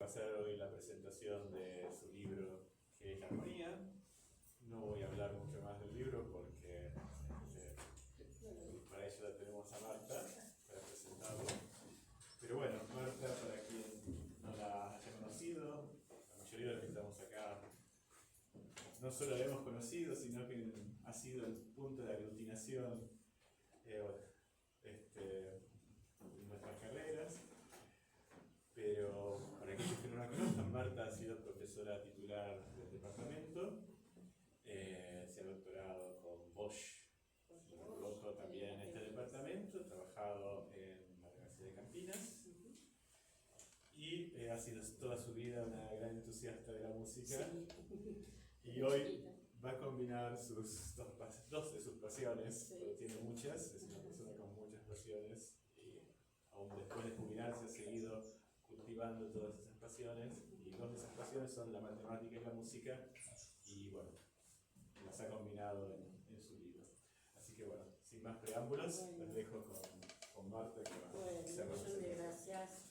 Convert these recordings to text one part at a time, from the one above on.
hacer hoy la presentación de su libro, que es La Armonía. No voy a hablar mucho más del libro porque para eso la tenemos a Marta para presentarlo. Pero bueno, Marta, para quien no la haya conocido, la mayoría de los que estamos acá no solo la hemos conocido, sino que ha sido el punto de aglutinación en nuestras carreras. Pero para aquellos que no la conozcan, Marta ha sido profesora titular del departamento, se ha doctorado con Bosch, también en este departamento, ha trabajado en la Universidad de Campinas y ha sido toda su vida una gran entusiasta de la música. Y hoy va a combinar dos de sus pasiones, porque tiene muchas, es una persona con muchas pasiones y aún después de jubilarse ha seguido cultivando todas esas pasiones, y dos de esas pasiones son la matemática y la música, y bueno, las ha combinado en su libro. Así que bueno, sin más preámbulos, les dejo con Marta que va a hacer la presentación. Gracias.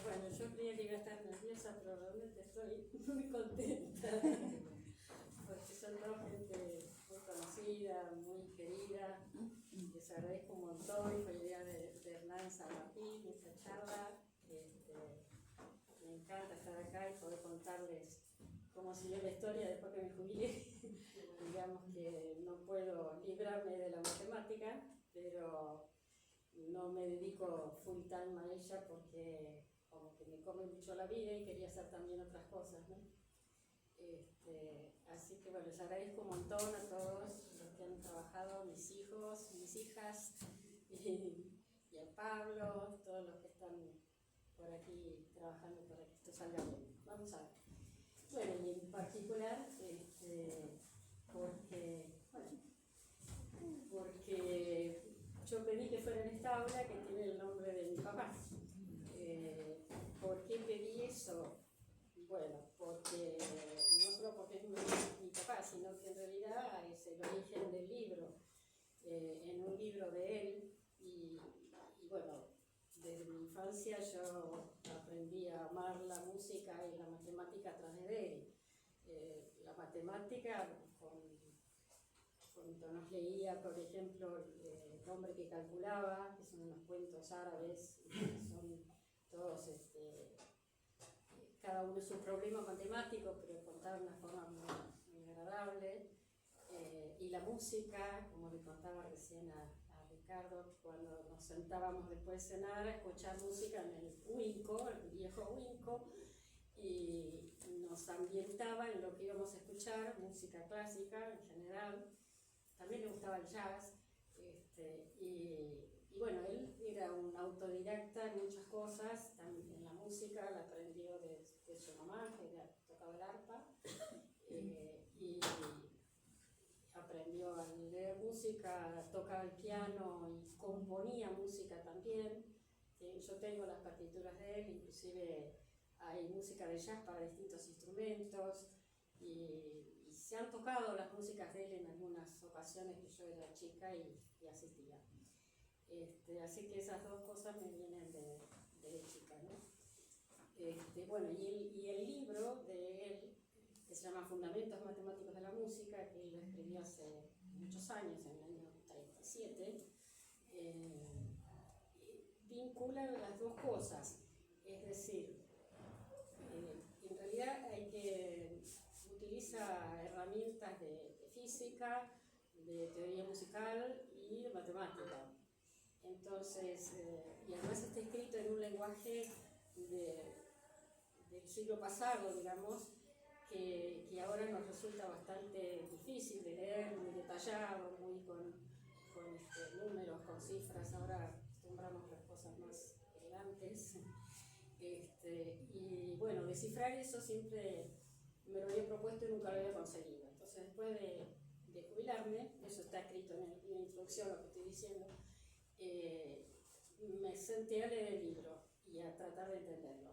Bueno, yo creía que iba a estar nerviosa, pero realmente estoy muy contenta, porque son toda gente muy conocida, muy querida. Les agradezco un montón, fue idea de Hernán San Martín, esta charla. Me encanta estar acá y poder contarles cómo siguió la historia después que me jubilé. Digamos que no puedo librarme de la matemática, pero no me dedico full time a ella porque como que me come mucho la vida y quería hacer también otras cosas, ¿no? Así que bueno, les agradezco un montón a todos los que han trabajado, mis hijos, mis hijas, y a Pablo, todos los que están por aquí trabajando para que esto salga bien. Vamos a ver. Bueno, y en particular, porque yo pedí que fuera en esta aula que tiene el nombre de mi papá. ¿Por qué pedí eso? Bueno, porque no solo porque es mi papá, sino que en realidad es el origen del libro, en un libro de él, y bueno, desde mi infancia yo aprendí a amar la música y la matemática a través de él. La matemática, cuando nos leía, por ejemplo, El hombre que calculaba, que son unos cuentos árabes, que son todos, cada uno es un problema matemático, pero contado de una forma muy agradable. Y la música, como le contaba recién a Ricardo, cuando nos sentábamos después de cenar a escuchar música en el Winco, el viejo Winco, y nos ambientaba en lo que íbamos a escuchar, música clásica en general. También le gustaba el jazz, y bueno, él era un autodidacta en muchas cosas, también en la música la aprendió de su mamá, que tocaba el arpa, y aprendió a leer música, tocaba el piano y componía música también. Yo tengo las partituras de él, inclusive hay música de jazz para distintos instrumentos, y se han tocado las músicas de él en algunas ocasiones que yo era chica y asistía. Así que esas dos cosas me vienen de chica, ¿no? Bueno, y el libro de él, que se llama Fundamentos Matemáticos de la Música, que él lo escribió hace muchos años, en el año 37, vincula las dos cosas. Es decir, en realidad utiliza herramientas de física, de teoría musical y de matemática. Entonces, y además está escrito en un lenguaje del siglo pasado, digamos, que ahora nos resulta bastante difícil de leer, muy detallado, muy con números, con cifras. Ahora acostumbramos las cosas más elegantes. Y bueno, descifrar eso siempre me lo había propuesto y nunca lo había conseguido. Entonces, después de jubilarme, eso está escrito en la introducción, lo que estoy diciendo, me senté a leer el libro y a tratar de entenderlo,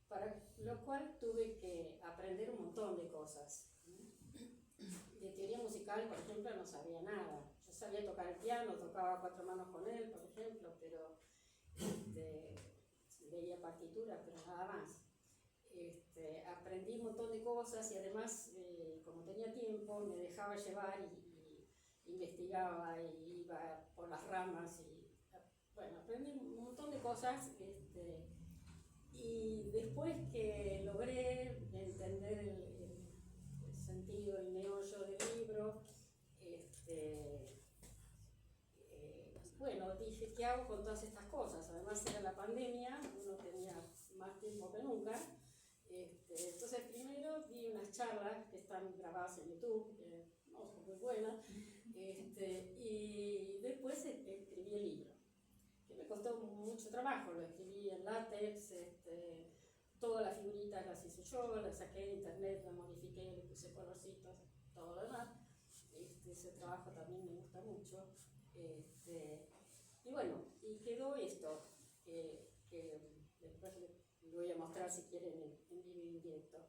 para lo cual tuve que aprender un montón de cosas. De teoría musical, por ejemplo, no sabía nada. Yo sabía tocar el piano, tocaba a cuatro manos con él, por ejemplo, pero leía partituras, pero nada más. aprendí un montón de cosas y además, como tenía tiempo, me dejaba llevar y investigaba y iba por las ramas y bueno, aprendí un montón de cosas. Y después que logré entender el sentido, el meollo del libro, bueno, dije, ¿qué hago con todas estas cosas? Además era la pandemia, uno tenía más tiempo que nunca. Entonces primero di unas charlas que están grabadas en YouTube, no son muy buenas, y después escribí el libro, que me costó mucho trabajo, lo escribí en látex, todas las figuritas las hice yo, las saqué de internet, las modifiqué, le puse colorcitos, todo lo demás. Ese trabajo también me gusta mucho. Y bueno, y quedó esto, que después les voy a mostrar si quieren en vivo y en directo.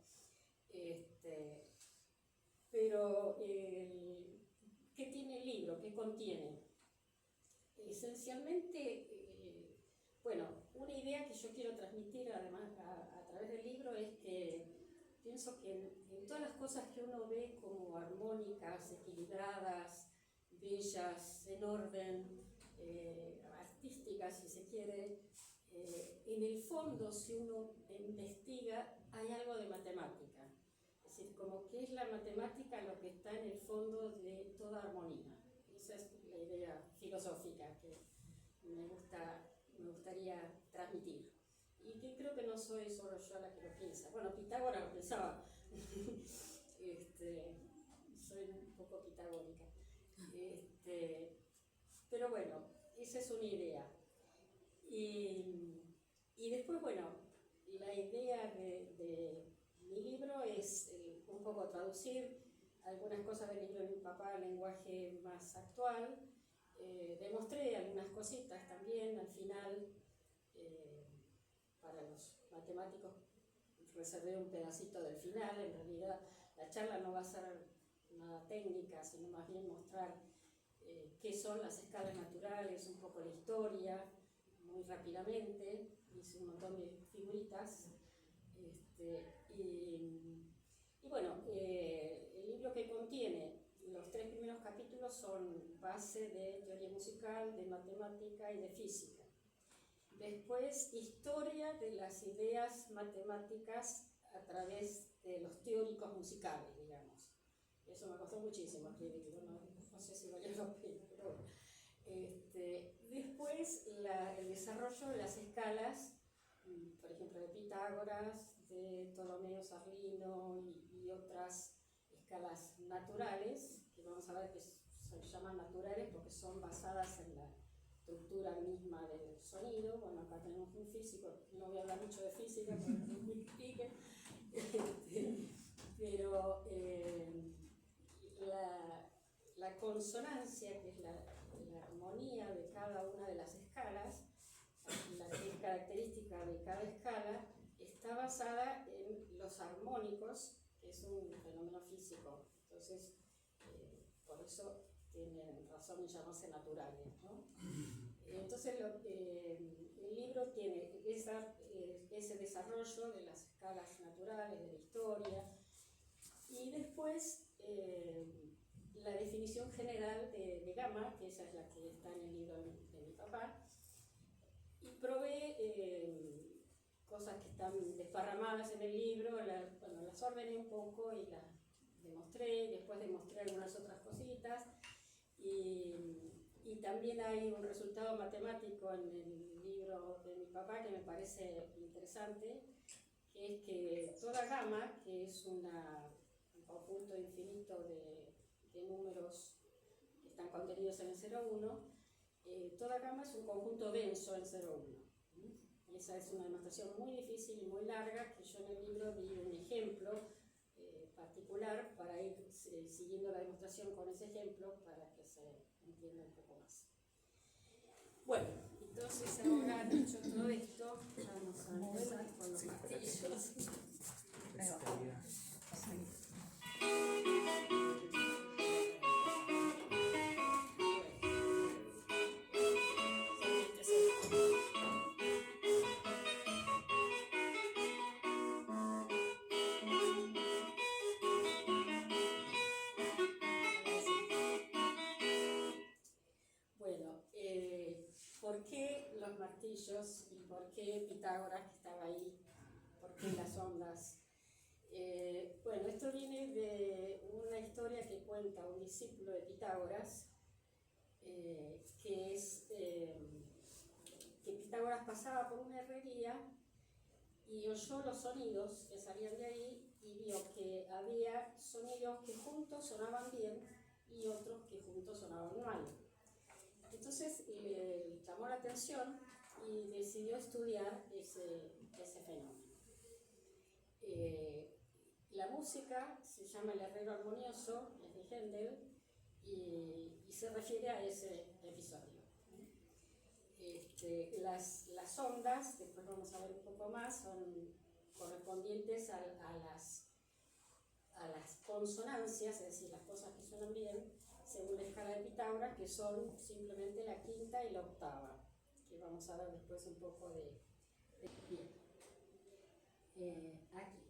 Pero, ¿qué tiene el libro? ¿Qué contiene? Esencialmente, bueno, una idea que yo quiero transmitir además a través del libro es que pienso que en todas las cosas que uno ve como armónicas, equilibradas, bellas, en orden, artísticas si se quiere, en el fondo, si uno investiga, hay algo de matemática. Es decir, como que es la matemática lo que está en el fondo de toda armonía. Esa es la idea filosófica que me gustaría transmitir. Y que creo que no soy solo yo la que lo piensa. Bueno, Pitágoras lo pensaba. Soy un poco pitagórica. Pero bueno, esa es una idea. Y después, bueno, la idea de mi libro es un poco traducir algunas cosas del libro de mi papá al lenguaje más actual. Demostré algunas cositas también al final. Para los matemáticos reservé un pedacito del final. En realidad la charla no va a ser nada técnica, sino más bien mostrar qué son las escalas naturales, un poco la historia, muy rápidamente. Hice un montón de figuritas. Y bueno, el libro que contiene los 3 primeros capítulos son base de teoría musical, de matemática y de física. Después, historia de las ideas matemáticas a través de los teóricos musicales, digamos. Eso me costó muchísimo escribirlo, no sé si valió la pena, pero bueno. Después, el desarrollo de las escalas, por ejemplo, de Pitágoras, de Ptolomeo Sarlino y otras escalas naturales, que vamos a ver que se llaman naturales porque son basadas en la estructura misma del sonido. Bueno, acá tenemos un físico, no voy a hablar mucho de física porque no me explique, pero la consonancia, que es la armonía de cada una de las escalas, la que es característica de cada escala, está basada en los armónicos, que es un fenómeno físico. Entonces, por eso tienen razón en llamarse naturales, ¿no? Entonces, el libro tiene ese desarrollo de las escalas naturales, de la historia, y después la definición general de gamma, que esa es la que está en el libro de mi papá, y probé cosas que están desparramadas en el libro, las ordené un poco y las demostré, después demostré algunas otras cositas, y también hay un resultado matemático en el libro de mi papá que me parece interesante, que es que toda gama, que es un conjunto infinito de números que están contenidos en el 0,1, toda gama es un conjunto denso en 0,1. Esa es una demostración muy difícil y muy larga, que yo en el libro di un ejemplo particular para ir siguiendo la demostración con ese ejemplo para que se entienda un poco más. Bueno, entonces ahora dicho todo esto, vamos a empezar con los martillos. martillos y por qué Pitágoras que estaba ahí, por qué las ondas. Bueno, esto viene de una historia que cuenta un discípulo de Pitágoras, que es que Pitágoras pasaba por una herrería y oyó los sonidos que salían de ahí y vio que había sonidos que juntos sonaban bien y otros que juntos sonaban mal. Entonces le llamó la atención y decidió estudiar ese fenómeno. La música se llama El herrero armonioso, es de Händel, y se refiere a ese episodio. Las ondas, después vamos a ver un poco más, son correspondientes a las consonancias, es decir, las cosas que suenan bien, según la escala de Pitágoras, que son simplemente la quinta y la octava, que vamos a ver después un poco de bien. Aquí.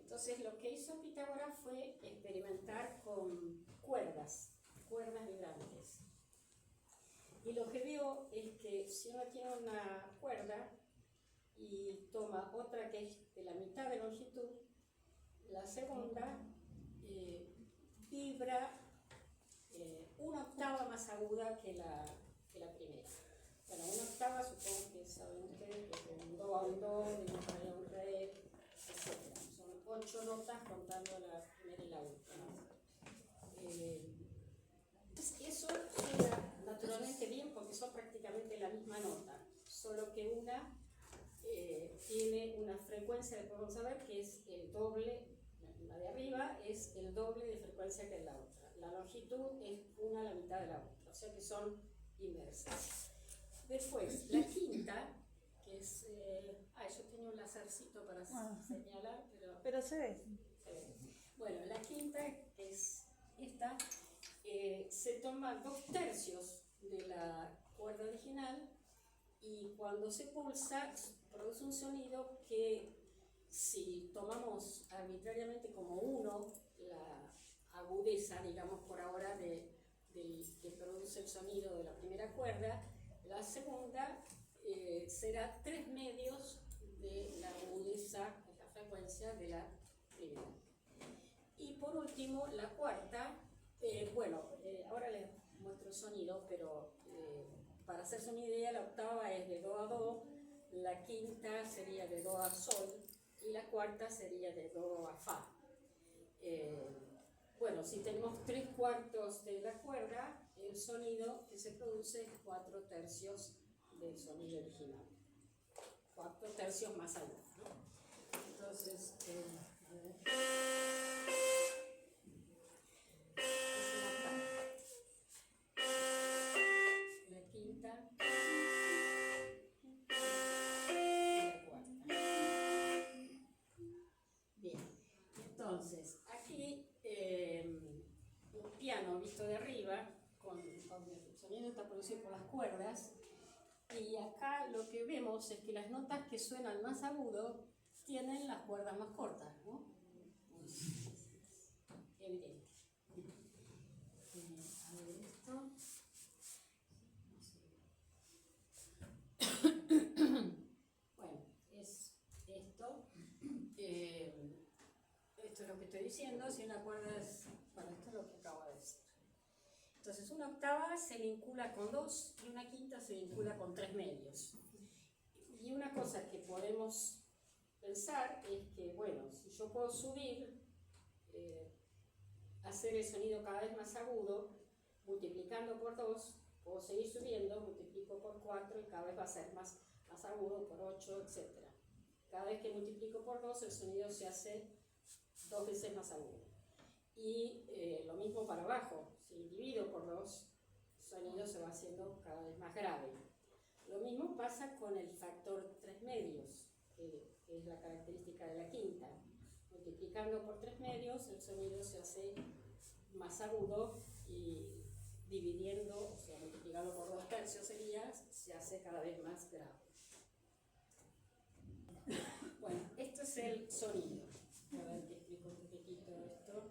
Entonces, lo que hizo Pitágoras fue experimentar con cuerdas vibrantes. Y lo que vio es que si uno tiene una cuerda y toma otra que es de la mitad de longitud, la segunda vibra una octava más aguda que la primera. Bueno, una octava supongo que saben ustedes que es un do a un do, de un re a un re, etc. Son 8 notas contando la primera y la última. Eso queda naturalmente bien porque son prácticamente la misma nota, solo que una tiene una frecuencia, después vamos a ver, que es el doble, la de arriba es el doble de frecuencia que la otra. La longitud es una a la mitad de la otra, o sea que son inversas. Después, la quinta, que es... yo tenía un lacercito para señalar, pero se ve. Bueno, la quinta es esta. Se toma 2/3 de la cuerda original y cuando se pulsa produce un sonido que si tomamos arbitrariamente como 1 la agudeza, digamos por ahora, que produce el sonido de la primera cuerda, la segunda será 3/2 de la agudeza, de la frecuencia de la primera. Y por último, la cuarta, ahora les muestro el sonido, pero para hacerse una idea, la octava es de do a do, la quinta sería de do a sol y la cuarta sería de do a fa. Si tenemos 3/4 de la cuerda, el sonido que se produce es 4/3 del sonido original. 4/3 más agudo, ¿no? Entonces, la quinta y la cuarta. Bien, entonces aquí un piano visto de arriba, con el sonido está producido por las cuerdas, y acá lo que vemos es que las notas que suenan más agudo tienen las cuerdas más cortas, ¿no? Evidente. A ver esto. Bueno, es esto. Esto es lo que estoy diciendo. Si una cuerda es... Bueno, esto es lo que acabo de decir. Entonces, una octava se vincula con 2 y una quinta se vincula con 3/2. Y una cosa que podemos pensar es que, si yo puedo subir, hacer el sonido cada vez más agudo, multiplicando por 2, puedo seguir subiendo, multiplico por 4 y cada vez va a ser más agudo, por 8, etc. Cada vez que multiplico por 2, el sonido se hace 2 veces más agudo. Y lo mismo para abajo, si divido por 2, el sonido se va haciendo cada vez más grave. Lo mismo pasa con el factor 3/2, que es la característica de la quinta. Multiplicando por 3/2, el sonido se hace más agudo y dividiendo, o sea, multiplicando por 2/3 sería, se hace cada vez más grave. Bueno, esto es el sonido. A ver, te explico un poquitito esto.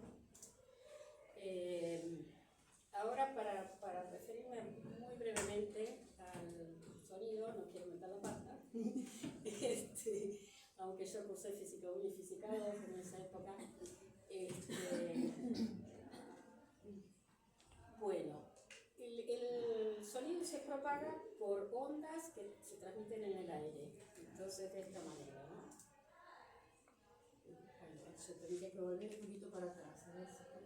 Ahora, para referirme muy brevemente al sonido, no quiero aumentar la aunque yo cursé física 1 y física 2 en esa época. Bueno, el sonido se propaga por ondas que se transmiten en el aire, entonces de esta manera, ¿no? Bueno, yo tendría que volver un poquito para atrás, a ver si puedo.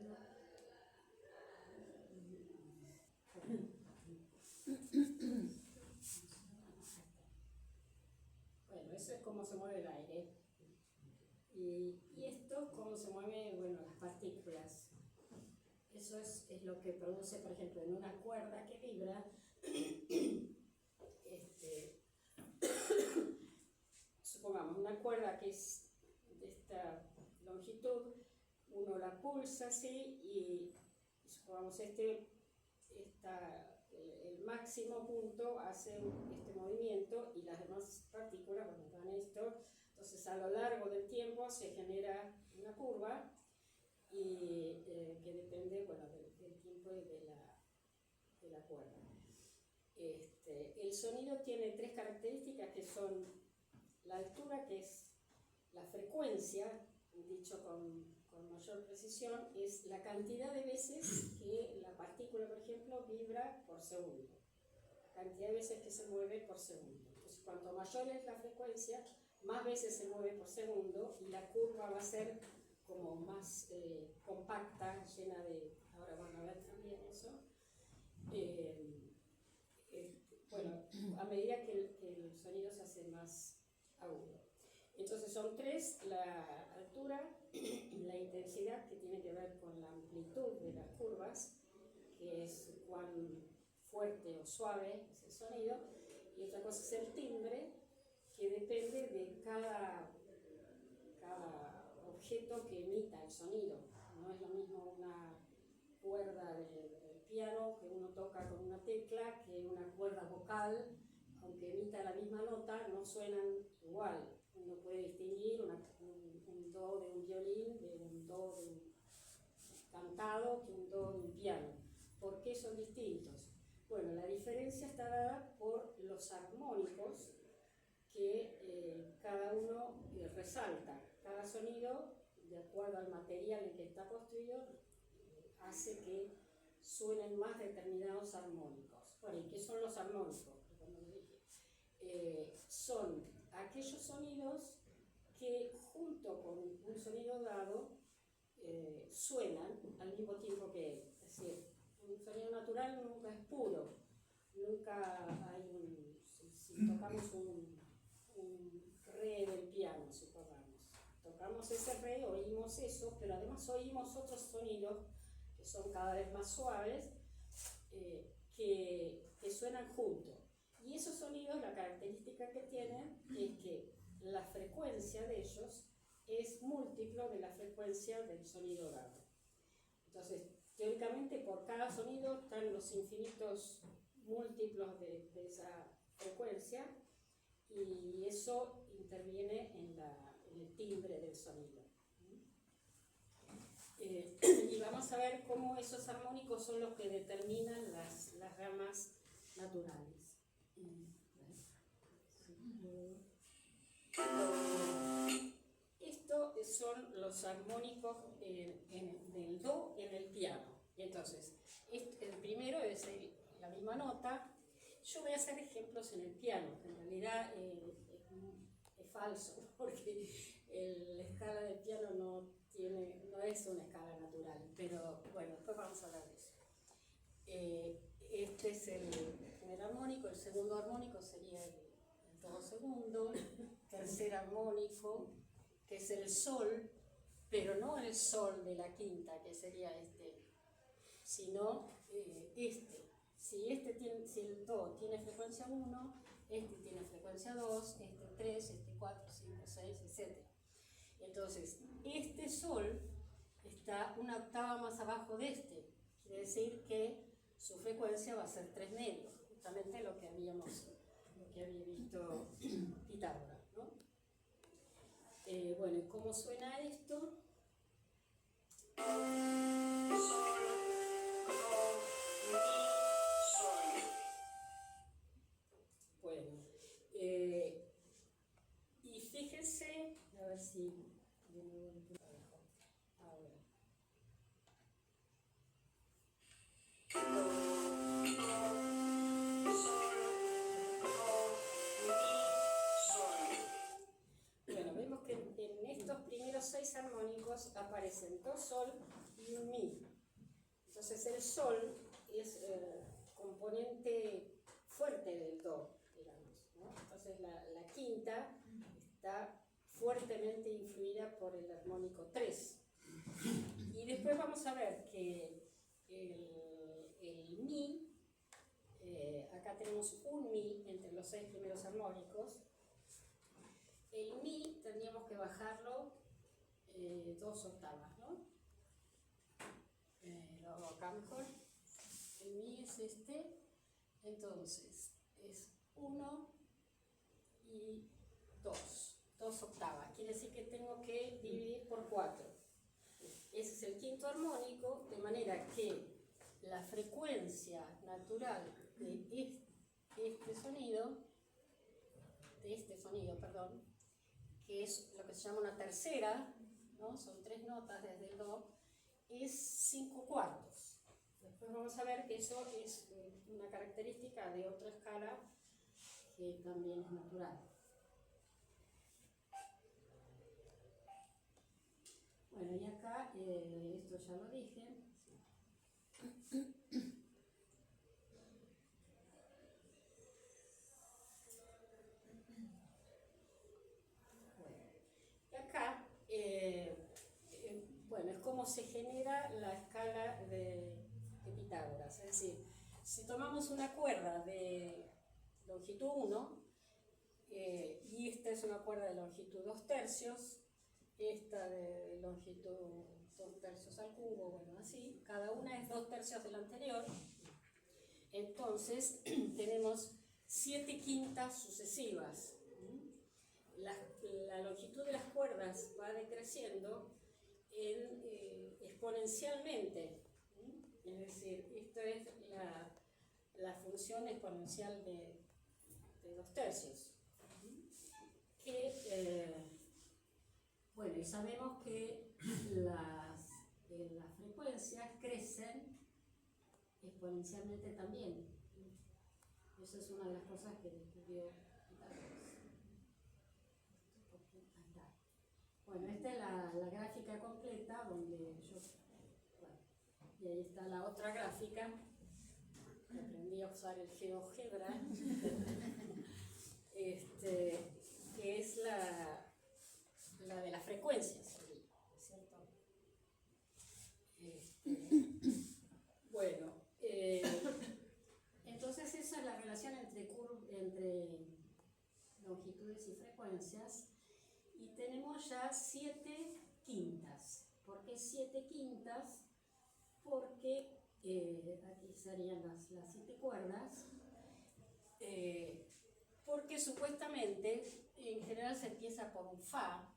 Bueno, eso es cómo se mueve el aire. Y esto, cómo se mueve, bueno, las partículas. Eso es lo que produce, por ejemplo, en una cuerda que vibra, supongamos una cuerda que es de esta longitud, uno la pulsa así y supongamos el máximo punto hace este movimiento y las demás partículas, bueno, dan esto, entonces a lo largo del tiempo se genera una curva y que depende, bueno, del tiempo y de la cuerda. El sonido tiene 3 características que son la altura, que es la frecuencia, dicho con mayor precisión, es la cantidad de veces que la partícula, por ejemplo, vibra por segundo, la cantidad de veces que se mueve por segundo. Entonces, cuanto mayor es la frecuencia, más veces se mueve por segundo y la curva va a ser como más compacta, llena de... Ahora van a ver también eso. Bueno, a medida que el sonido se hace más agudo. Entonces son 3, la altura, la intensidad, que tiene que ver con la amplitud de las curvas, que es cuán fuerte o suave es el sonido, y otra cosa es el timbre, que depende de cada objeto que emita el sonido. No es lo mismo una cuerda del piano que uno toca con una tecla que una cuerda vocal, aunque emita la misma nota, no suenan igual. Uno puede distinguir un do de un violín de un do de un cantado que un do de un piano. ¿Por qué son distintos? Bueno, la diferencia está dada por los armónicos que cada uno resalta. Cada sonido, de acuerdo al material en que está construido, hace que suenen más determinados armónicos. Bueno, ¿y qué son los armónicos? Son aquellos sonidos que junto con un sonido dado suenan al mismo tiempo que él. Es decir, un sonido natural nunca es puro, nunca hay si tocamos un re del piano, supongamos, tocamos ese re, oímos eso, pero además oímos otros sonidos que son cada vez más suaves, que suenan juntos. Y esos sonidos, la característica que tienen es que la frecuencia de ellos es múltiplo de la frecuencia del sonido dado. Entonces, teóricamente, por cada sonido están los infinitos múltiplos de esa frecuencia, y eso interviene en el timbre del sonido. Y vamos a ver cómo esos armónicos son los que determinan las ramas naturales. Estos son los armónicos del do en el piano. Entonces, el primero es la misma nota. Yo voy a hacer ejemplos en el piano, en realidad es falso, porque la escala del piano no es una escala natural, pero bueno, después vamos a hablar de eso. Este es el primer armónico, el segundo armónico sería el do segundo, el tercer armónico, que es el sol, pero no el sol de la quinta, que sería sino este. Si el do tiene frecuencia 1, este tiene frecuencia 2, este 3, este 4, 5, 6, etc. Entonces, este sol está una octava más abajo de este. Quiere decir que su frecuencia va a ser 3 medios, justamente lo que había visto Pitágoras, ¿no? Bueno, ¿y cómo suena esto? Bueno, y si de nuevo lo dejo. Ahora. Bueno, vemos que en estos primeros 6 armónicos aparecen 2 sol y un mi. Entonces el sol es componente fuerte del do, digamos, ¿no? Entonces la quinta está fuertemente influida por el armónico 3. Y después vamos a ver que el mi, acá tenemos un mi entre los 6 primeros armónicos. El mi tendríamos que bajarlo 2 octavas, ¿no? Lo hago acá mejor. El mi es este, entonces es 1 y 2 octavas. Quiere decir que tengo que dividir por 4. Ese es el quinto armónico, de manera que la frecuencia natural de este sonido, perdón, que es lo que se llama una tercera, ¿no? Son 3 notas desde el do, es 5/4. Después vamos a ver que eso es una característica de otra escala que también es natural. Bueno, y acá, esto ya lo dije. Y acá, bueno, es como se genera la escala de Pitágoras. Es decir, si tomamos una cuerda de longitud 1, y esta es una cuerda de longitud 2/3, esta de longitud 2/3 al cubo, bueno, así, cada una es 2/3 de la anterior, entonces tenemos 7/5 sucesivas. La longitud de las cuerdas va decreciendo exponencialmente, es decir, esto es la función exponencial de 2/3, que bueno, y sabemos que las frecuencias crecen exponencialmente también. Esa es una de las cosas que descubrió Pitágoras. Bueno, esta es la gráfica completa donde yo... Bueno, y ahí está la otra gráfica. Aprendí a usar el GeoGebra. Que es la de las frecuencias, ¿cierto? Bueno, entonces esa es la relación entre longitudes y frecuencias, y tenemos ya 7/5. ¿Por qué 7/5? Porque aquí serían las 7 cuerdas, porque supuestamente en general se empieza por un fa.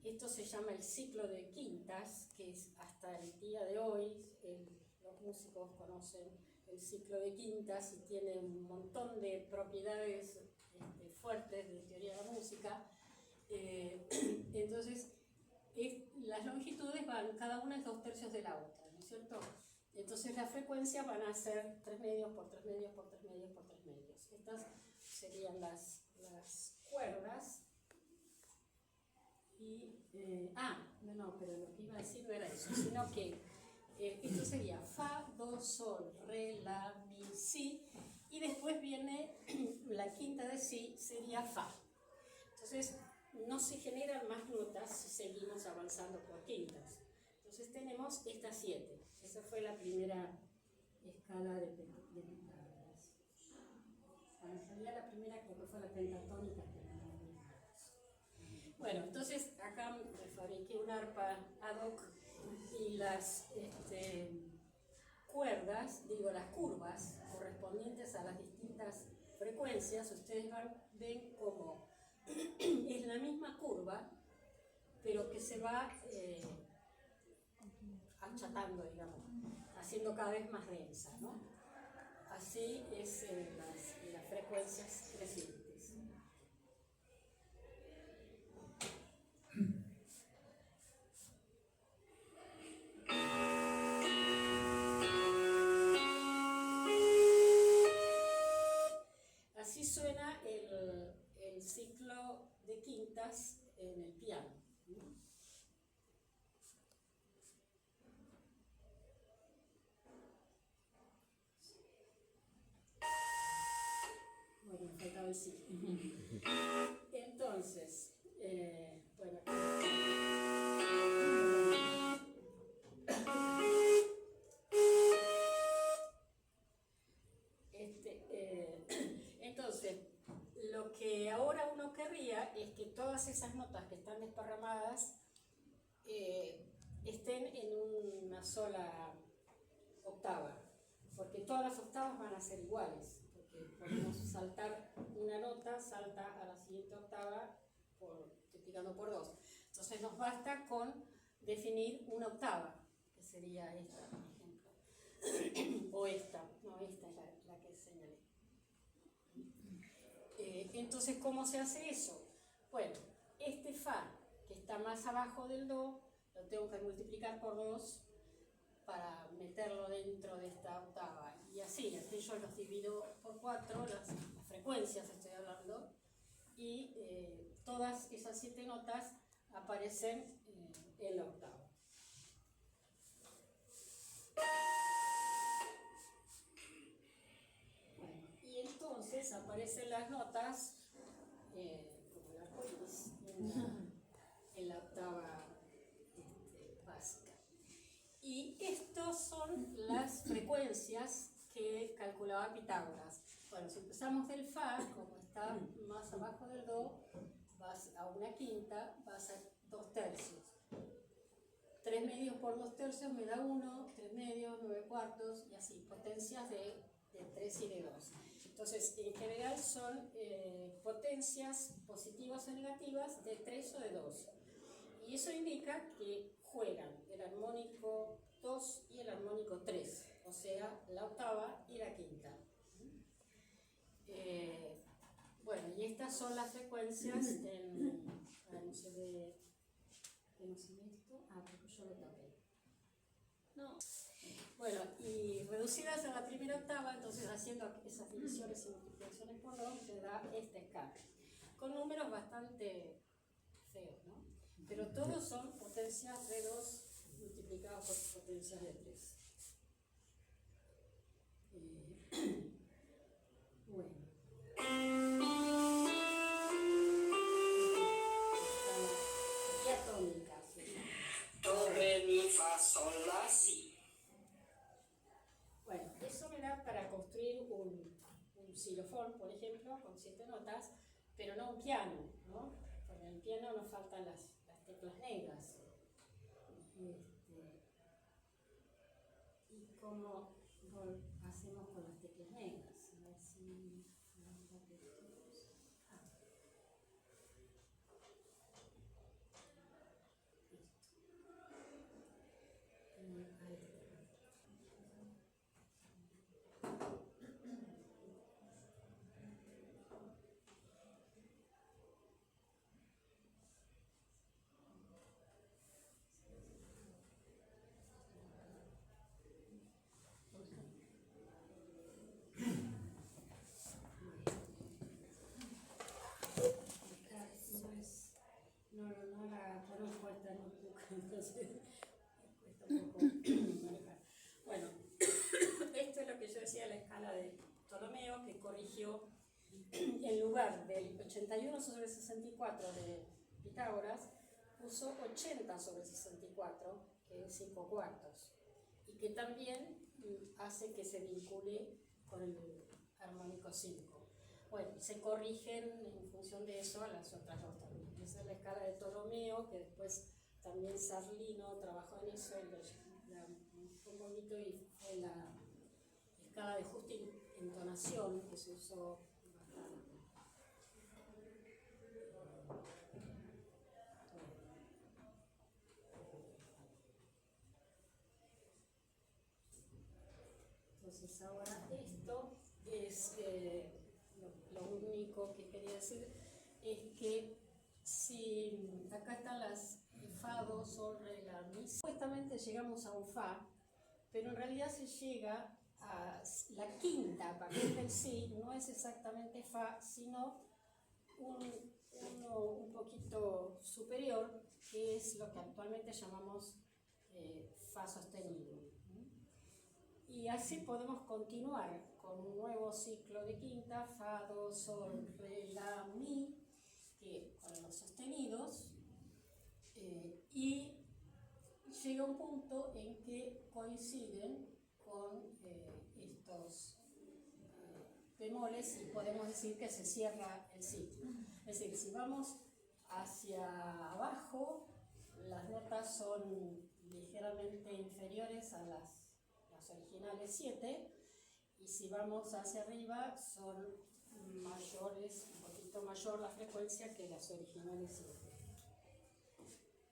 Esto se llama el ciclo de quintas, que es hasta el día de hoy, los músicos conocen el ciclo de quintas y tiene un montón de propiedades fuertes de teoría de la música. Entonces, las longitudes van, cada una es 2/3 de la otra, ¿no es cierto? Entonces las frecuencias van a ser 3 medios por 3 medios por 3 medios por 3 medios. Estas serían las cuerdas. Y, no, pero lo que iba a decir no era eso, sino que esto sería fa, do, sol, re, la, mi, si, y después viene la quinta de si, sería fa. Entonces no se generan más notas si seguimos avanzando por quintas. Entonces tenemos estas 7. Esa fue la primera escala de Pitágoras. Bueno, en realidad la primera creo que fue la pentatónica. Bueno, entonces acá me fabriqué un arpa ad hoc y las cuerdas, digo las curvas correspondientes a las distintas frecuencias, ustedes ven como es la misma curva, pero que se va achatando, digamos, haciendo cada vez más densa, ¿no? Así es las frecuencias crecientes. estaba el si. Entonces, bueno, entonces, lo que ahora uno querría es que todas esas notas que están desparramadas estén en una sola octava, porque todas las octavas van a ser iguales, porque podemos saltar una nota, salta a la siguiente octava multiplicando por 2. Entonces nos basta con definir una octava, que sería esta, por ejemplo, o esta, no, esta es la que señalé. Entonces, ¿cómo se hace eso? Bueno, este Fa, que está más abajo del Do, lo tengo que multiplicar por 2 para meterlo dentro de esta octava. Y así, aquellos los divido por 4, las frecuencias estoy hablando, y todas esas 7 notas aparecen en la octava. Bueno, y entonces aparecen las notas como el arco iris en la octava básica. Y estas son las frecuencias que calculaba Pitágoras. Bueno, si empezamos del Fa, como está más abajo del Do, vas a una quinta, vas a 2/3. 3 medios por 2/3 me da 1, 3 medios, 9 cuartos, y así, potencias de 3 y de 2. Entonces, en general son potencias positivas o negativas de 3 o de 2. Y eso indica que juegan el armónico 2 y el armónico 3, o sea, la octava y la quinta. Bueno, y estas son las frecuencias en... no se ve esto. Ah, porque yo lo tapé. No. Bueno, y reducidas a la primera octava, entonces haciendo esas divisiones y multiplicaciones por 2, te da esta escala. Con números bastante feos, ¿no? Pero todos son potencias de 2 multiplicadas por potencias de 3. Bueno. Diatónica, ¿sí? Do, re, mi, fa, sol, la, si. Bueno, eso me da para construir un xilofón, por ejemplo, con 7 notas, pero no un piano, ¿no? Porque en el piano nos faltan las teclas negras. ¿Y cómo hacemos con las teclas negras? A ver si... Entonces, cuesta un poco manejar. Bueno, esto es lo que yo decía, la escala de Ptolomeo, que corrigió en lugar del 81 sobre 64 de Pitágoras, puso 80 sobre 64, que es 5 cuartos, y que también hace que se vincule con el armónico 5. Bueno, se corrigen en función de eso a las otras dos también. Esa es la escala de Ptolomeo, que después también Sarlino trabajó en eso, un poquito, y fue la escala de justa entonación que se usó bastante. Entonces ahora esto es lo único que quería decir, es que si acá están las Fa, Do, Sol, Re, La, Mi, supuestamente llegamos a un Fa, pero en realidad se llega a la quinta a partir del Si, no es exactamente Fa, sino uno un poquito superior, que es lo que actualmente llamamos Fa sostenido. Y así podemos continuar con un nuevo ciclo de quinta, fa, do, sol, re, la, mi, que con los sostenidos, y llega un punto en que coinciden con estos bemoles y podemos decir que se cierra el ciclo. Es decir, si vamos hacia abajo, las notas son ligeramente inferiores a las originales 7, y si vamos hacia arriba son mayores, un poquito mayor la frecuencia que las originales 7.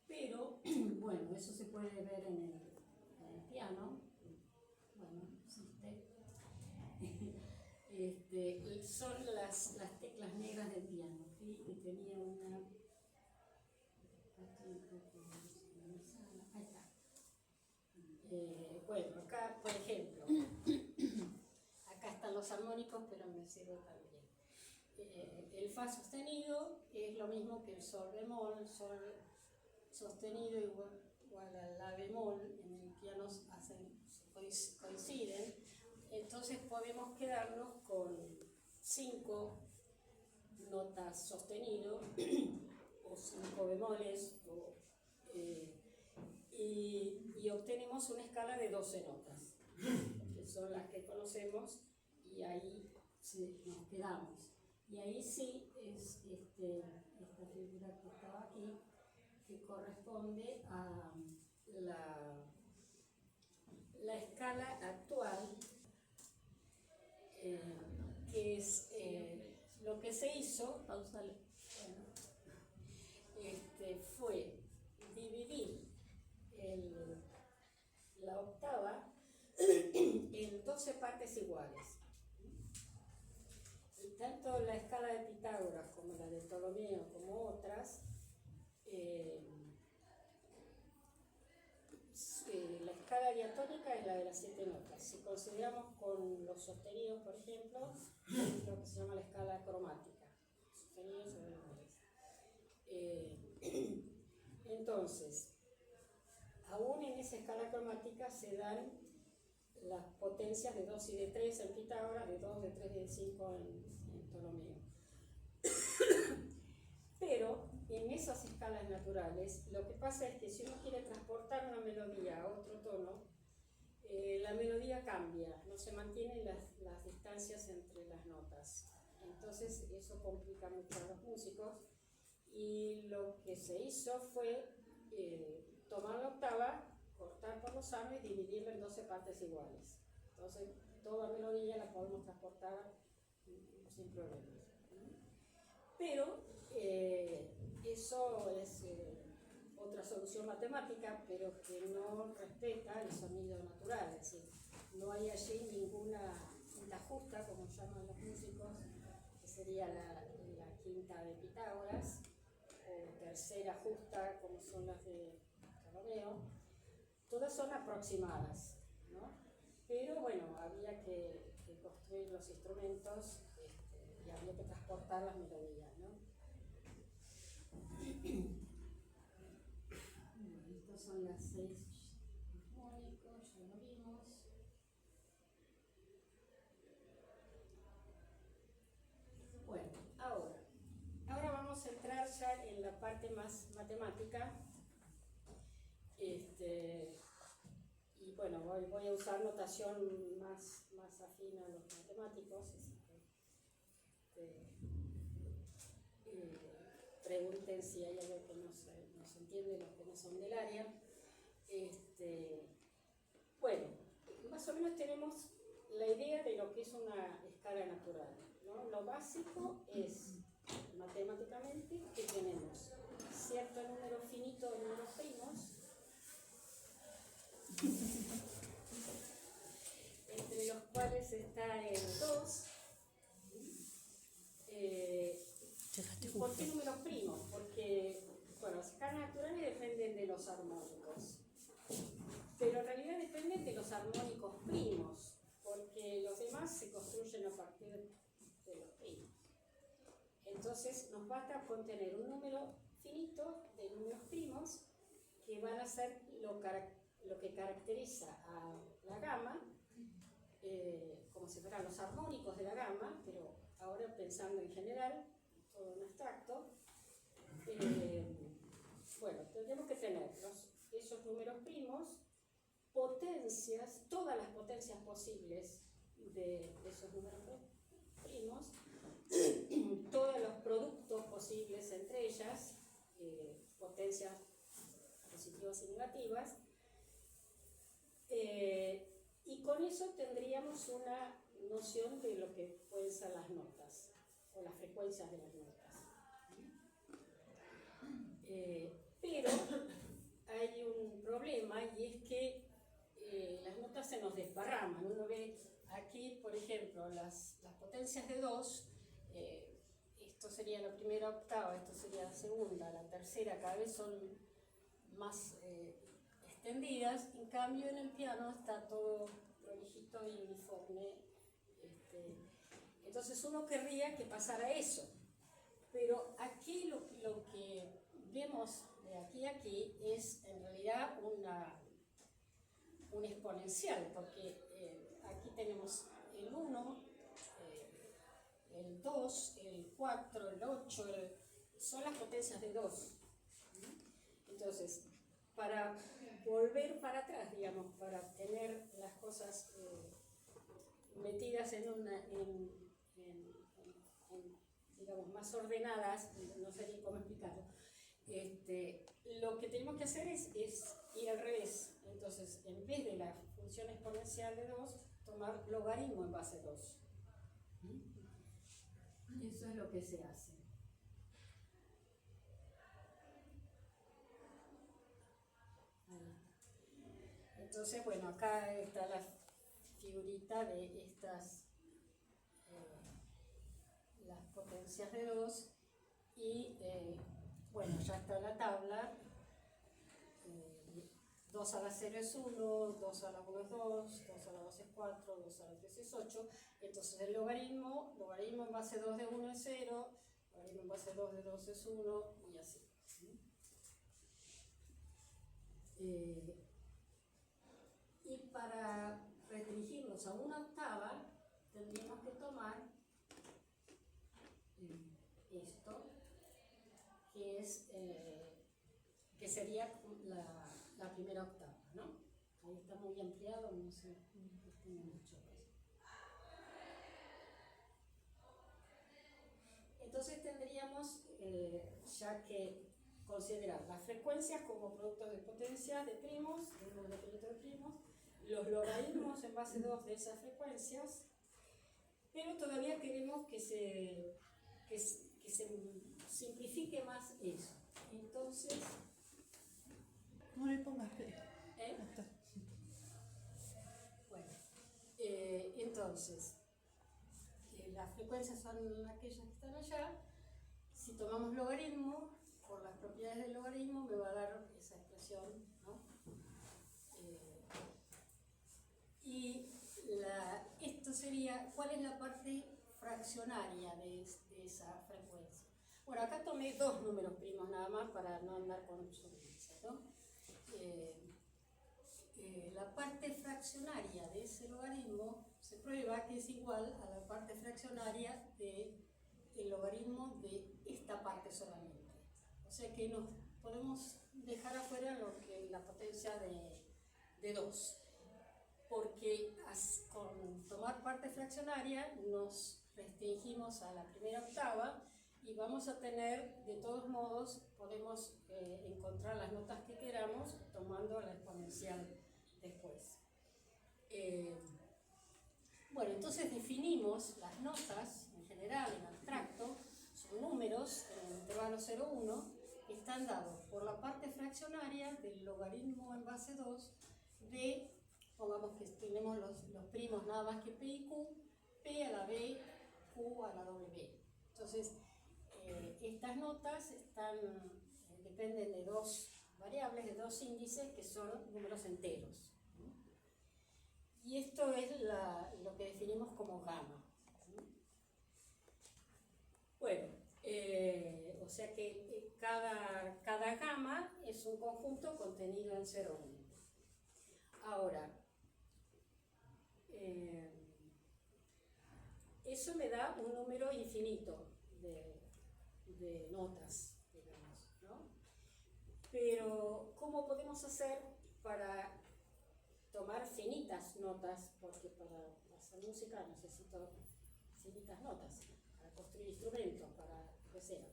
Pero, bueno, eso se puede ver en el piano. Bueno, existe. Son las teclas negras del piano, ¿sí? Que tenía una... Ahí está. Bueno, acá, por ejemplo, acá están los armónicos, pero me sirve también. El fa sostenido es lo mismo que el sol bemol, sol sostenido igual al la bemol, en el piano coinciden. Entonces podemos quedarnos con 5 notas sostenido o 5 bemoles y obtenemos una escala de 12 notas, que son las que conocemos, y ahí nos quedamos. Y ahí sí es esta figura que estaba aquí, que corresponde a la escala actual, que es lo que se hizo, pausale, fue dividir la octava en 12 partes iguales. Y tanto la escala de Pitágoras como la de Ptolomeo como otras, la escala diatónica es la de las 7 notas. Si consideramos con los sostenidos, por ejemplo, es lo que se llama la escala cromática, sostenidos sobre bemoles. Entonces, aún en esa escala cromática se dan las potencias de 2 y de 3 en Pitágoras, de 2, de 3 y de 5 en Ptolomeo. Pero en esas escalas naturales, lo que pasa es que si uno quiere transportar una melodía a otro tono, la melodía cambia, no se mantienen las distancias entre las notas. Entonces eso complica mucho a los músicos, y lo que se hizo fue tomar la octava, cortar por los sanos y dividirla en 12 partes iguales. Entonces toda melodía la podemos transportar sin problemas. Pero eso es otra solución matemática, pero que no respeta el sonido natural. Es decir, no hay allí ninguna quinta justa, como llaman los músicos, que sería la quinta de Pitágoras, o tercera justa, como son las de Ptolomeo. Todas son aproximadas, ¿no? Pero bueno, había que construir los instrumentos y había que transportar las melodías, ¿no? Bueno, estas son las 6 armónicos, ya lo vimos. Bueno, ahora vamos a entrar ya en la parte más matemática. Y bueno, voy a usar notación más afina a los matemáticos, así que pregunten si hay algo que no se entiende, los que no son del área. Bueno, más o menos tenemos la idea de lo que es una escala natural, ¿no? Lo básico es, matemáticamente, que tenemos cierto número finito de números primos, entre los cuales está el 2. ¿Y por qué números primos? Porque, bueno, las escalas naturales dependen de los armónicos, pero en realidad dependen de los armónicos primos, porque los demás se construyen a partir de los primos. Entonces nos basta con tener un número finito de números primos que van a ser lo que caracteriza a la gama, como si fueran los armónicos de la gama, pero ahora pensando en general, todo en abstracto. Bueno, tendríamos que tener esos números primos, potencias, todas las potencias posibles de esos números primos, todos los productos posibles entre ellas, potencias positivas y negativas, y con eso tendríamos una noción de lo que pueden ser las notas, o las frecuencias de las notas. Pero hay un problema, y es que las notas se nos desparraman. Uno ve aquí, por ejemplo, las potencias de 2, esto sería la primera octava, esto sería la segunda, la tercera, cada vez son más extendidas. En cambio, en el piano está todo prolijito y uniforme. Entonces uno querría que pasara eso, pero aquí lo que vemos de aquí a aquí es en realidad un exponencial, porque aquí tenemos el 1, el 2, el 4, el 8, son las potencias de 2. Entonces, para volver para atrás, digamos, para tener las cosas metidas digamos, más ordenadas, no sé ni cómo explicarlo, lo que tenemos que hacer es ir al revés. Entonces, en vez de la función exponencial de 2, tomar logaritmo en base 2. Eso es lo que se hace. Entonces, bueno, acá está la figurita de estas, las potencias de 2, y bueno, ya está la tabla. 2 a la 0 es 1, 2 a la 1 es 2, 2 a la 2 es 4, 2 a la 3 es 8. Entonces el logaritmo en base 2 de 1 es 0, logaritmo en base 2 de 2 es 1, y así. Y para restringirnos a una octava, tendríamos que tomar esto, que es que sería la primera octava, ¿no? Ahí está muy ampliado, no sé, no tiene mucho. Entonces tendríamos ya que considerar las frecuencias como productos de potencia de primos, de un número finito de primos, los logaritmos en base 2 de esas frecuencias, pero todavía queremos que se simplifique más eso. Entonces, no le pongas play. Bueno, entonces, las frecuencias son aquellas que están allá. Si tomamos logaritmo, por las propiedades del logaritmo me va a dar esa expresión, ¿no? Y esto sería, ¿cuál es la parte fraccionaria de esa frecuencia? Bueno, acá tomé 2 números primos nada más para no andar con obsolescencia, ¿no? La parte fraccionaria de ese logaritmo se prueba que es igual a la parte fraccionaria del logaritmo de esta parte solamente. O sea que nos podemos dejar afuera la potencia de 2. Porque con tomar parte fraccionaria nos restringimos a la primera octava y vamos a tener, de todos modos, podemos encontrar las notas que queramos tomando la exponencial después. Bueno, entonces definimos las notas en general, en abstracto, son números en el intervalo 0,1 que están dados por la parte fraccionaria del logaritmo en base 2 de, pongamos que tenemos los primos nada más que P y Q, P a la B, Q a la W. Entonces, estas notas dependen de 2 variables, de 2 índices que son números enteros. Y esto es lo que definimos como gamma. Bueno, o sea que cada gamma es un conjunto contenido en 0,1. Ahora, Eso me da un número infinito de notas, digamos, ¿no? Pero, ¿cómo podemos hacer para tomar finitas notas? Porque para hacer música necesito finitas notas, para construir instrumentos, para lo que sea.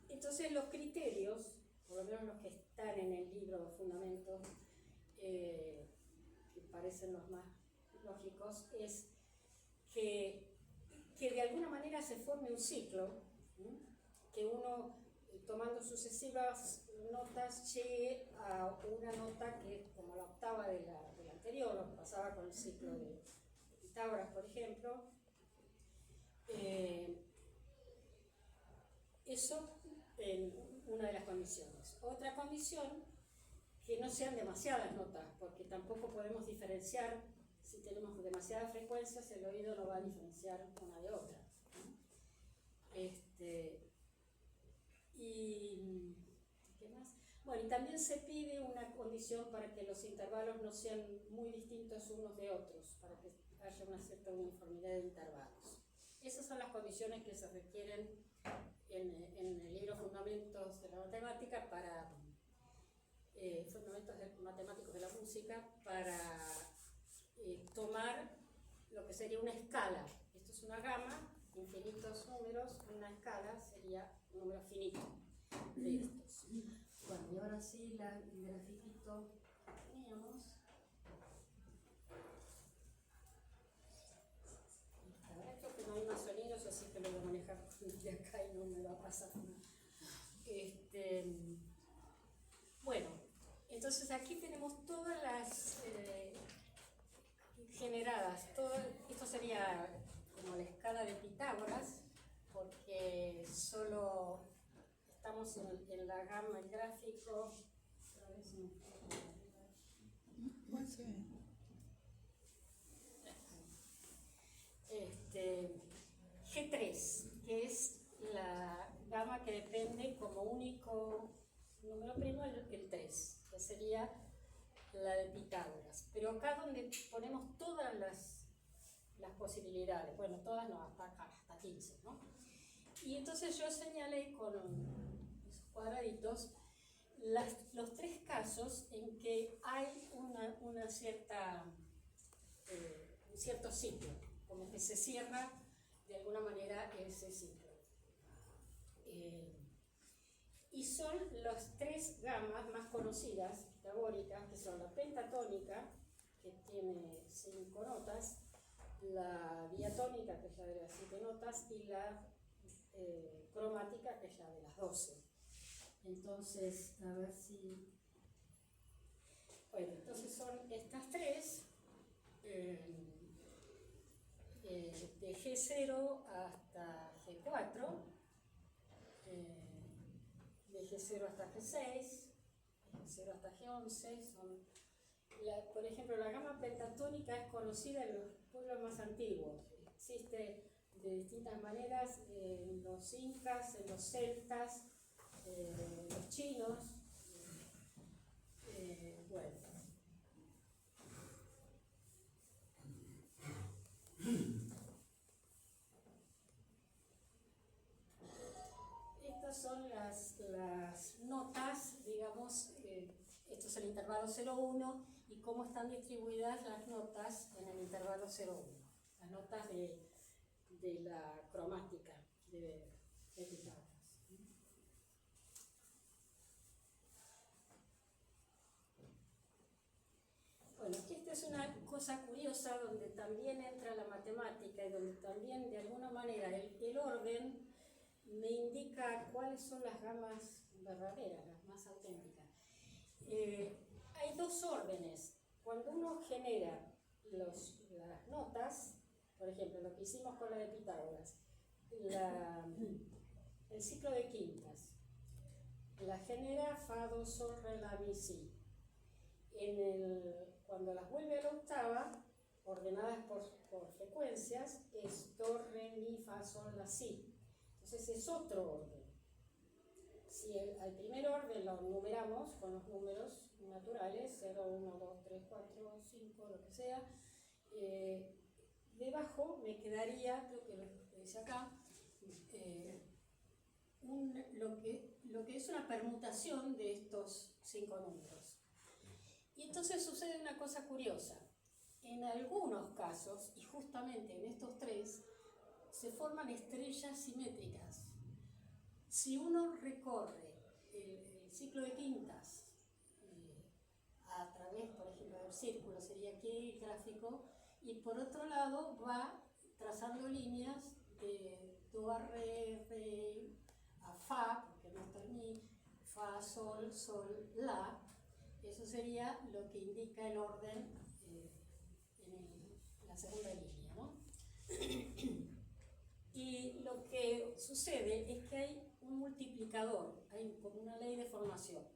Entonces, los criterios, por lo menos los que están en el libro de fundamentos, que parecen los más lógicos, es que de alguna manera se forme un ciclo, ¿sí? Que uno, tomando sucesivas notas, llegue a una nota que es como la octava de la anterior, lo que pasaba con el ciclo de Pitágoras, por ejemplo. Eso en una de las condiciones. Otra condición, que no sean demasiadas notas, porque tampoco podemos diferenciar. Si tenemos demasiadas frecuencias, el oído no va a diferenciar una de otra. Y ¿qué más? Bueno, y también se pide una condición para que los intervalos no sean muy distintos unos de otros, para que haya una cierta uniformidad de intervalos. Esas son las condiciones que se requieren en el libro Fundamentos de la Matemática para Fundamentos Matemáticos de la Música, para tomar lo que sería una escala. Esto es una gama, infinitos números, una escala sería un número finito de estos. Bueno, y ahora sí, el grafiquito que teníamos. Ahora creo que no hay más sonidos, así que lo voy a manejar desde acá y no me va a pasar nada. Bueno, entonces aquí tenemos todas las generadas. Esto sería como la escala de Pitágoras, porque solo estamos en la gama, el gráfico. G3, que es la gama que depende como único número primo el 3, que sería la de Pitágoras. Pero acá donde ponemos todas las posibilidades, bueno, todas no, hasta 15, ¿no? Y entonces yo señalé con esos cuadraditos los tres casos en que hay una cierta, un cierto ciclo, como que se cierra de alguna manera ese ciclo. Y son las tres gamas más conocidas, pitagóricas, que son la pentatónica, que tiene 5 notas, la diatónica, que es la de las 7 notas, y la cromática, que es la de las 12. Entonces, a ver si... Bueno, entonces son estas tres, de G0 hasta G4, de G0 hasta G6, de G0 hasta G11. Por ejemplo, la gama pentatónica es conocida en los pueblos más antiguos. Existe de distintas maneras en los incas, en los celtas, los chinos. Bueno. Estas son las notas, digamos, esto es el intervalo 0,1 y cómo están distribuidas las notas en el intervalo 0,1. Las notas de la cromática de Pitágoras. Bueno, esta es una cosa curiosa donde también entra la matemática y donde también de alguna manera el orden me indica cuáles son las gamas verdaderas, las más auténticas. Hay dos órdenes. Cuando uno genera las notas, por ejemplo, lo que hicimos con la de Pitágoras, el ciclo de quintas, la genera Fa, Do, Sol, Re, La, Mi, Si. Cuando las vuelve a la octava, ordenadas por frecuencias, es Do, Re, Mi, Fa, Sol, La, Si. Entonces es otro orden. si al primer orden lo numeramos con los números naturales, 0, 1, 2, 3, 4, 5, lo que sea, debajo me quedaría, creo que lo dice acá, lo que es una permutación de estos 5 números. Y entonces sucede una cosa curiosa. En algunos casos, y justamente en estos 3, se forman estrellas simétricas. Si uno recorre el ciclo de quintas a través, por ejemplo, del círculo, sería aquí el gráfico, y por otro lado va trazando líneas de do a re, a fa, porque no está en mi, fa, sol, sol, la. Eso sería lo que indica el orden en la segunda línea, ¿no? Y lo que sucede es que hay un multiplicador, hay como una ley de formación.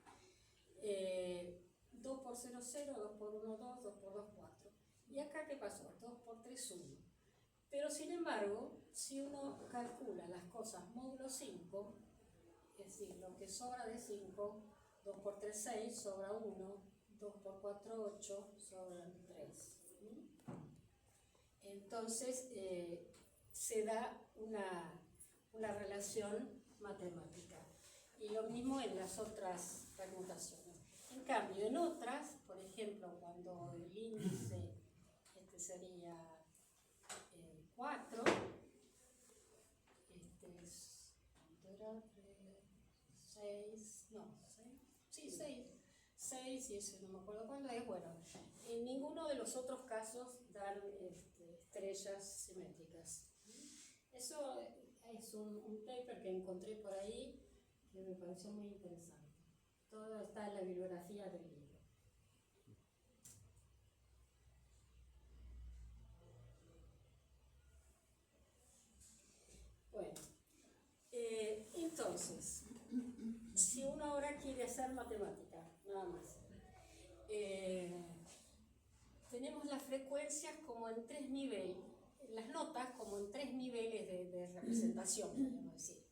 2 por 0, 0, 2 por 1, 2, 2 por 2, 4. ¿Y acá qué pasó? 2 por 3, 1. Pero sin embargo, si uno calcula las cosas módulo 5, es decir, lo que sobra de 5, 2 por 3, 6, sobra 1, 2 por 4, 8, sobran 3. Entonces, se da una relación matemática. Y lo mismo en las otras permutaciones. En cambio, en otras, por ejemplo, cuando el índice, este sería 4, este es, ¿cuánto era? 6, no, 6, sí, 6, y ese no me acuerdo cuándo es. Bueno, en ninguno de los otros casos dan estrellas simétricas. Eso es un paper que encontré por ahí que me pareció muy interesante. Todo está en la bibliografía del libro. Bueno, entonces, si uno ahora quiere hacer matemática, nada más, tenemos las frecuencias como en 3 niveles, las notas como en 3 niveles de representación, podemos decir.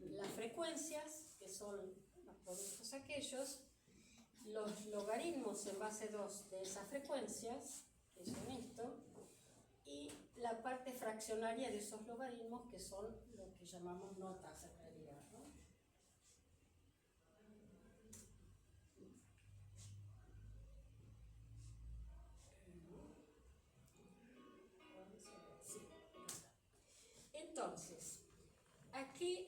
Las frecuencias, que son los productos aquellos, los logaritmos en base 2 de esas frecuencias, que son esto, y la parte fraccionaria de esos logaritmos, que son lo que llamamos notas en realidad, ¿no? Entonces, aquí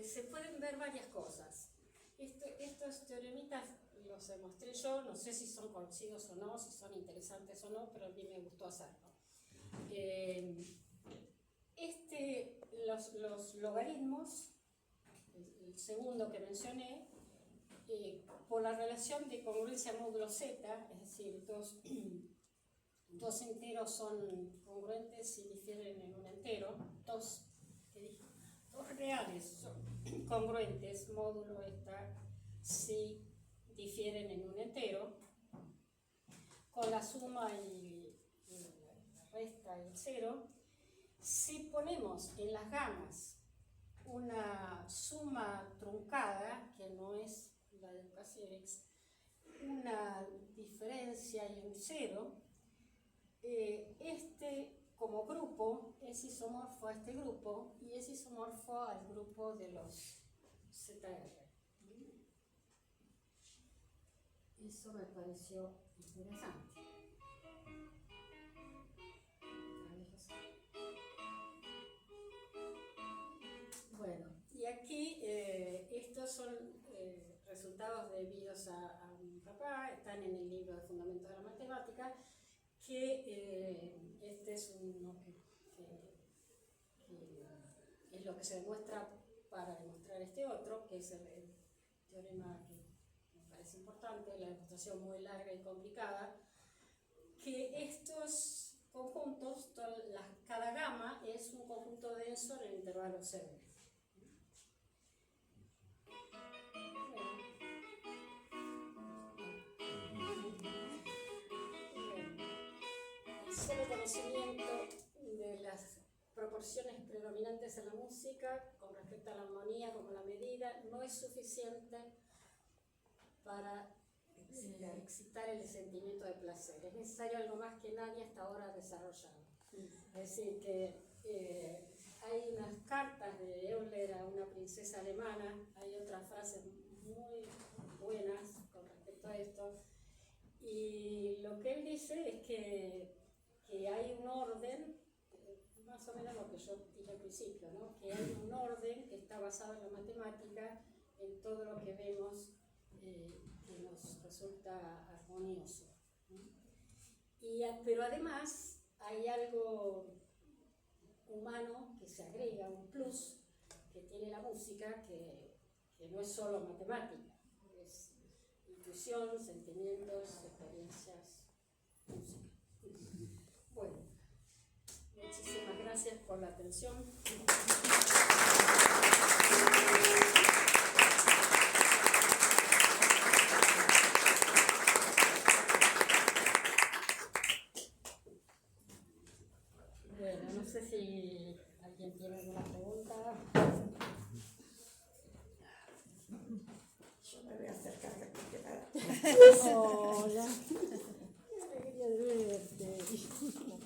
se pueden ver varias cosas. Estos teoremitas los mostré yo, no sé si son conocidos o no, si son interesantes o no, pero a mí me gustó hacerlo. Los logaritmos, el segundo que mencioné, por la relación de congruencia módulo z, es decir, dos enteros son congruentes si difieren en un entero, dos reales son congruentes, módulo esta, si difieren en un entero, con la suma y la resta y el cero. Si ponemos en las gamas una suma truncada, que no es la de Caserex, una diferencia y un cero, como grupo es isomorfo a este grupo y es isomorfo al grupo de los ZR. Eso me pareció interesante. Bueno, y aquí estos son resultados debidos a mi papá, están en el libro de Fundamentos de la Matemática, que este es uno que es lo que se demuestra para demostrar este otro, que es el teorema que me parece importante, la demostración muy larga y complicada, que estos conjuntos, cada gama es un conjunto denso en el intervalo CB. El solo conocimiento de las proporciones predominantes en la música con respecto a la armonía como la medida, no es suficiente para excitar el sentimiento de placer. Es necesario algo más que nadie hasta ahora ha desarrollado. Es decir, que hay unas cartas de Euler a una princesa alemana, hay otras frases muy buenas con respecto a esto, y lo que él dice es que hay un orden, más o menos lo que yo dije al principio, ¿no? Que hay un orden que está basado en la matemática, en todo lo que vemos que nos resulta armonioso, ¿no? Pero además hay algo humano que se agrega, un plus que tiene la música, que no es solo matemática, es intuición, sentimientos, experiencias, música. Bueno, muchísimas gracias por la atención. Bueno, no sé si alguien tiene alguna pregunta. Yo me voy a acercar de aquí. Hola.